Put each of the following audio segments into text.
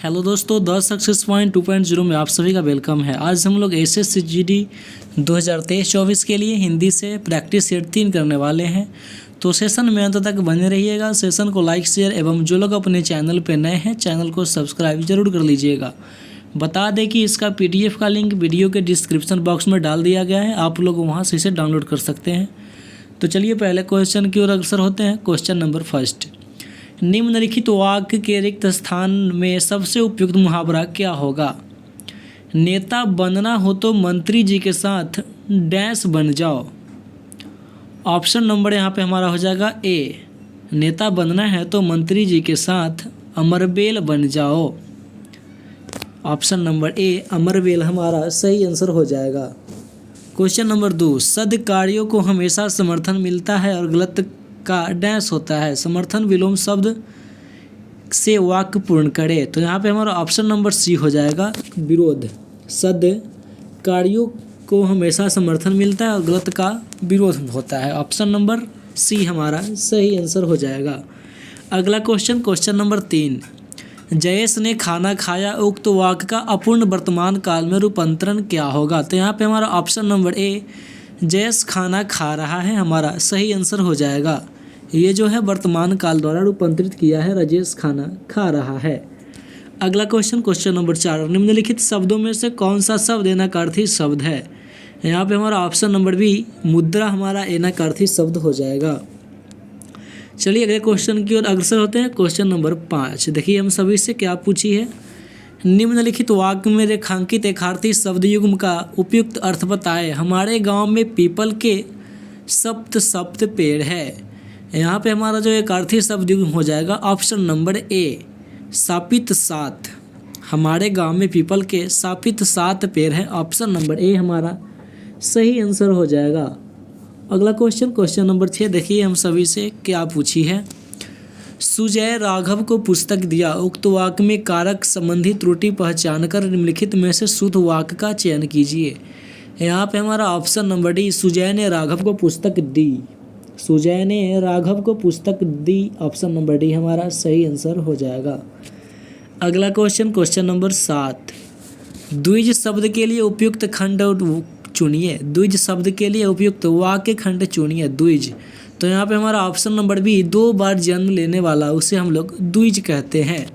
Hello दोस्तों, the success point 2.0 में आप सभी का वेलकम है। आज हम लोग एसएससी जीडी 2023-24 के लिए हिंदी से प्रैक्टिस सेट 3 करने वाले हैं। तो सेशन में अंत तक बने रहिएगा। सेशन को लाइक शेयर एवं जो लोग अपने चैनल पर नए हैं चैनल को सब्सक्राइब जरूर कर लीजिएगा। बता दें कि इसका PDF का लिंक वीडियो के डिस्क्रिप्शन बॉक्स में डाल दिया गया है, आप लोग वहाँ से इसे डाउनलोड कर सकते हैं। तो चलिए पहले क्वेश्चन की ओर अग्रसर होते हैं। क्वेश्चन नंबर फर्स्ट, निम्नलिखित वाक्य के रिक्त स्थान में सबसे उपयुक्त मुहावरा क्या होगा? नेता बनना हो तो मंत्री जी के साथ डैश बन जाओ। ऑप्शन नंबर यहाँ पे हमारा हो जाएगा ए, नेता बनना है तो मंत्री जी के साथ अमरबेल बन जाओ। ऑप्शन नंबर ए अमरबेल हमारा सही आंसर हो जाएगा। क्वेश्चन नंबर 2, सद कार्यों को हमेशा समर्थन मिलता है और गलत का डैश होता है। समर्थन विलोम शब्द से वाक्य पूर्ण करे। तो यहाँ पे हमारा ऑप्शन नंबर सी हो जाएगा, विरोध। सद कार्यों को हमेशा समर्थन मिलता है और गलत का विरोध होता है। ऑप्शन नंबर सी हमारा सही आंसर हो जाएगा। अगला क्वेश्चन, क्वेश्चन नंबर 3, जयेश ने खाना खाया उक्त वाक्य का अपूर्ण वर्तमान काल में रूपांतरण क्या होगा? तो यहाँ पे हमारा ऑप्शन नंबर ए, जयेश खाना खा रहा है, हमारा सही आंसर हो जाएगा। ये जो है वर्तमान काल द्वारा रूपांतरित किया है, राजेश खाना खा रहा है। अगला क्वेश्चन, क्वेश्चन नंबर 4, निम्नलिखित शब्दों में से कौन सा शब्द एनाकार्थी शब्द है? यहाँ पे हमारा ऑप्शन नंबर बी, मुद्रा हमारा एनाकार्थी शब्द हो जाएगा। चलिए अगले क्वेश्चन की ओर अग्रसर होते हैं। क्वेश्चन नंबर 5, देखिए हम सभी से क्या पूछी है। निम्नलिखित वाक्य में रेखांकित एकार्थी शब्द युग्म का उपयुक्त अर्थ बताएं। हमारे गांव में पीपल के सप्त पेड़ है। यहाँ पे हमारा जो एकार्थी शब्द युग्म हो जाएगा ऑप्शन नंबर ए, सापित 7। हमारे गांव में पीपल के सापित 7 पेड़ है। ऑप्शन नंबर ए हमारा सही आंसर हो जाएगा। अगला क्वेश्चन, क्वेश्चन नंबर 6, देखिए हम सभी से क्या पूछी है। सुजय राघव को पुस्तक दिया, उक्त वाक्य में कारक संबंधी त्रुटि पहचान कर निम्नलिखित में से शुद्ध वाक्य का चयन कीजिए। यहाँ पे हमारा ऑप्शन नंबर डी, सुजय ने राघव को पुस्तक दी। सुजय ने राघव को पुस्तक दी। ऑप्शन नंबर डी हमारा सही आंसर हो जाएगा। अगला क्वेश्चन, क्वेश्चन नंबर 7, द्विज शब्द के लिए उपयुक्त खंड चुनिए। द्विज शब्द के लिए उपयुक्त वाक्य खंड चुनिए। द्विज, तो यहाँ पे हमारा ऑप्शन नंबर बी, 2 बार जन्म लेने वाला, उसे हम लोग द्विज कहते हैं।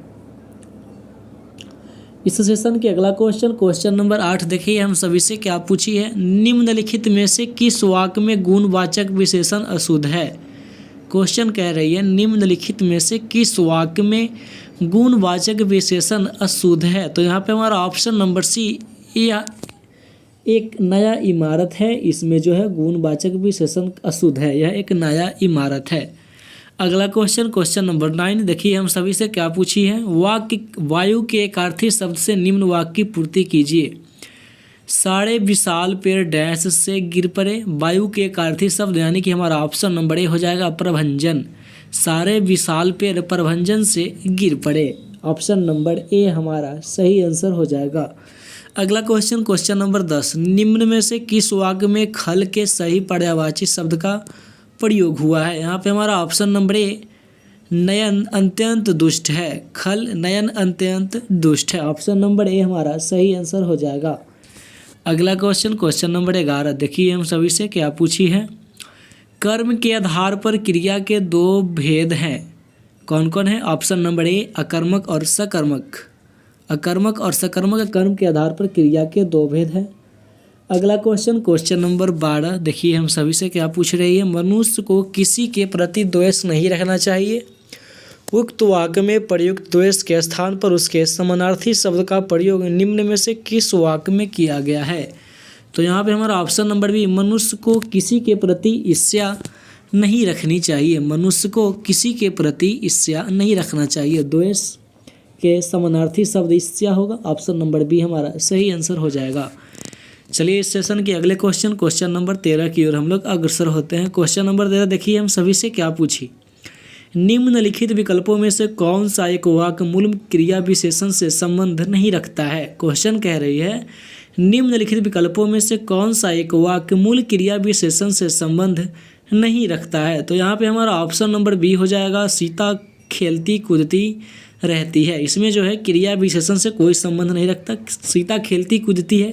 इस सेशन के अगला क्वेश्चन, क्वेश्चन नंबर 8, देखिए हम सभी से क्या पूछी है। निम्नलिखित में से किस वाक्य में गुणवाचक विशेषण अशुद्ध है? क्वेश्चन कह रही है निम्नलिखित में से किस वाक्य में गुणवाचक विशेषण अशुद्ध है? तो यहाँ पे हमारा ऑप्शन नंबर सी, यह एक नया इमारत है, इसमें जो है गुणवाचक विशेषण अशुद्ध है, यह एक नया इमारत है। अगला क्वेश्चन, क्वेश्चन नंबर 9, देखिए हम सभी से क्या पूछी है। वायु के एकार्थी शब्द से निम्न वाक्य की पूर्ति कीजिए। सारे विशाल पेड़ डैश से गिर पड़े। वायु के एकार्थी शब्द यानी कि हमारा ऑप्शन नंबर ए हो जाएगा, प्रभंजन। सारे विशाल पेड़ प्रभंजन से गिर पड़े। ऑप्शन नंबर ए हमारा सही आंसर हो जाएगा। अगला क्वेश्चन, क्वेश्चन नंबर 10, निम्न में से किस वाक्य में खल के सही पर्यायवाची शब्द का प्रयोग हुआ है? यहाँ पे हमारा ऑप्शन नंबर ए, नयन अत्यंत दुष्ट है। खल नयन अत्यंत दुष्ट है। ऑप्शन नंबर ए हमारा सही आंसर हो जाएगा। अगला क्वेश्चन, क्वेश्चन नंबर 11, देखिए हम सभी से क्या पूछी है। कर्म के आधार पर क्रिया के 2 भेद हैं, कौन कौन है? ऑप्शन नंबर ए, अकर्मक और सकर्मक। अकर्मक और सकर्मक कर्म के आधार पर क्रिया के 2 भेद हैं। अगला क्वेश्चन, क्वेश्चन नंबर 12, देखिए हम सभी से क्या पूछ रही है। मनुष्य को किसी के प्रति द्वेष नहीं रखना चाहिए। उक्त वाक्य में प्रयुक्त द्वेष के स्थान पर उसके समानार्थी शब्द का प्रयोग निम्न में से किस वाक्य में किया गया है? तो यहाँ पे हमारा ऑप्शन नंबर बी, मनुष्य को किसी के प्रति ईर्ष्या नहीं रखनी चाहिए। मनुष्य को किसी के प्रति ईर्ष्या नहीं रखना चाहिए। द्वेष के समानार्थी शब्द ईर्ष्या होगा। ऑप्शन नंबर बी हमारा सही आंसर हो जाएगा। चलिए इस सेशन के अगले क्वेश्चन, क्वेश्चन नंबर 13 की ओर हम लोग अग्रसर होते हैं। क्वेश्चन नंबर 13, देखिए हम सभी से क्या पूछी। निम्नलिखित विकल्पों में से कौन सा एक वाक्य मूल क्रिया विशेषण से संबंध नहीं रखता है? क्वेश्चन कह रही है निम्नलिखित विकल्पों में से कौन सा एक वाक्य मूल क्रिया विशेषण से संबंध नहीं रखता है? तो यहाँ पे हमारा ऑप्शन नंबर बी हो जाएगा, सीता खेलती कूदती रहती है। इसमें जो है क्रिया विशेषण से कोई संबंध नहीं रखता। सीता खेलती कूदती है,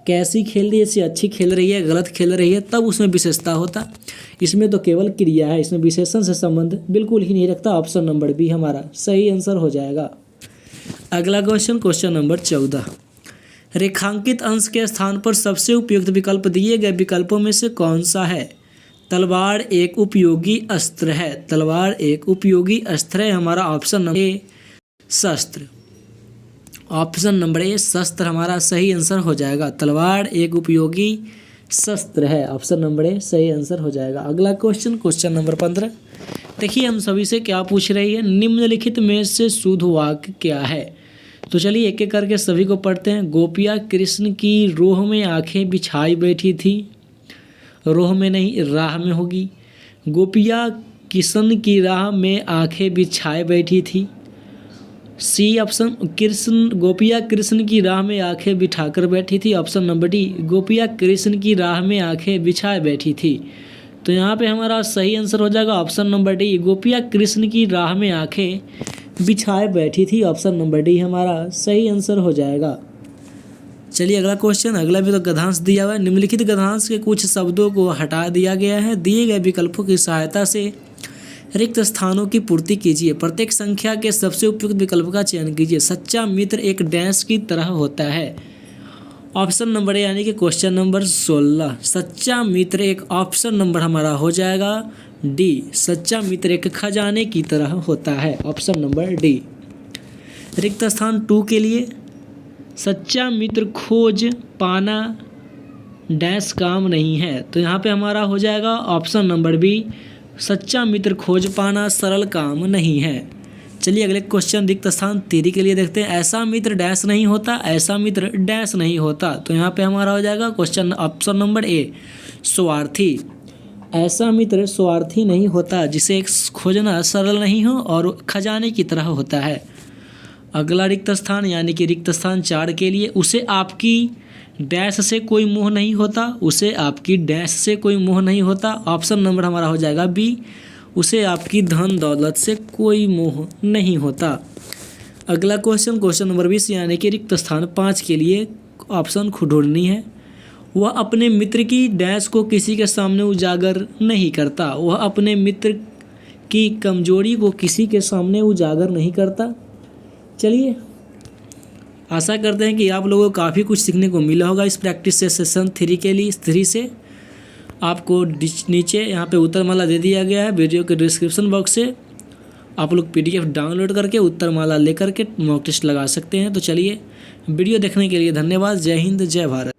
कैसी खेल रही है, जैसे अच्छी खेल रही है, गलत खेल रही है, तब उसमें विशेषता होता। इसमें तो केवल क्रिया है, इसमें विशेषण से संबंध बिल्कुल ही नहीं रखता। ऑप्शन नंबर बी हमारा सही आंसर हो जाएगा। अगला क्वेश्चन नंबर 14। रेखांकित अंश के स्थान पर सबसे उपयुक्त विकल्प दिए गए विकल्पों में से कौन सा है? तलवार एक उपयोगी अस्त्र है। तलवार एक उपयोगी अस्त्र है हमारा ऑप्शन नंबर ए शस्त्र। ऑप्शन नंबर ए शस्त्र हमारा सही आंसर हो जाएगा। तलवार एक उपयोगी शस्त्र है, ऑप्शन नंबर ए सही आंसर हो जाएगा। अगला क्वेश्चन नंबर 15। देखिए हम सभी से क्या पूछ रही है, निम्नलिखित में से शुद्ध वाक्य क्या है? तो चलिए एक एक करके सभी को पढ़ते हैं। गोपियाँ कृष्ण की रोह में आंखें बिछाई बैठी थी। रोह में नहीं, राह में होगी। गोपियाँ किशन की राह में आंखें बिछाए बैठी थी। सी ऑप्शन गोपियाँ कृष्ण की राह में आंखें बिठाकर बैठी थी। ऑप्शन नंबर डी गोपियाँ कृष्ण की राह में आंखें बिछाए बैठी थी। तो यहाँ पे हमारा सही आंसर हो जाएगा ऑप्शन नंबर डी गोपियाँ कृष्ण की राह में आंखें बिछाए बैठी थी। ऑप्शन नंबर डी हमारा सही आंसर हो जाएगा। चलिए अगला क्वेश्चन, अगला भी तो गद्यांश दिया हुआ है। निम्नलिखित गद्यांश के कुछ शब्दों को हटा दिया गया है। दिए गए विकल्पों की सहायता से रिक्त स्थानों की पूर्ति कीजिए। प्रत्येक संख्या के सबसे उपयुक्त विकल्प का चयन कीजिए। सच्चा मित्र एक डैश की तरह होता है। ऑप्शन नंबर ए यानी कि क्वेश्चन नंबर 16 सच्चा मित्र एक, ऑप्शन नंबर हमारा हो जाएगा डी सच्चा मित्र एक खजाने की तरह होता है। Option number D. रिक्त स्थान 2 के लिए सच्चा मित्र खोज पाना डैश काम नहीं है। तो यहाँ पे हमारा हो जाएगा ऑप्शन नंबर बी सच्चा मित्र खोज पाना सरल काम नहीं है। चलिए अगले क्वेश्चन रिक्त स्थान 3 के लिए देखते हैं। ऐसा मित्र डैश नहीं होता, ऐसा मित्र डैश नहीं होता। तो यहाँ पे हमारा हो जाएगा क्वेश्चन ऑप्शन नंबर ए स्वार्थी। ऐसा मित्र स्वार्थी नहीं होता जिसे खोजना सरल नहीं हो और खजाने की तरह होता है। अगला रिक्त स्थान यानी कि रिक्त स्थान 4 के लिए उसे आपकी डैश से कोई मोह नहीं होता। उसे आपकी डैश से कोई मोह नहीं होता। ऑप्शन नंबर हमारा हो जाएगा बी उसे आपकी धन दौलत से कोई मोह नहीं होता। अगला क्वेश्चन नंबर 20 यानी कि रिक्त स्थान 5 के लिए ऑप्शन ढूंढनी है। वह अपने मित्र की डैश को किसी के सामने उजागर नहीं करता। वह अपने मित्र की कमजोरी को किसी के सामने उजागर नहीं करता। चलिए आशा करते हैं कि आप लोगों को काफ़ी कुछ सीखने को मिला होगा इस प्रैक्टिस सेशन 3 के लिए। 3 से आपको नीचे यहाँ पे उत्तरमाला दे दिया गया है। वीडियो के डिस्क्रिप्शन बॉक्स से आप लोग PDF डाउनलोड करके उत्तरमाला लेकर के मॉक टेस्ट लगा सकते हैं। तो चलिए वीडियो देखने के लिए धन्यवाद। जय हिंद, जय भारत।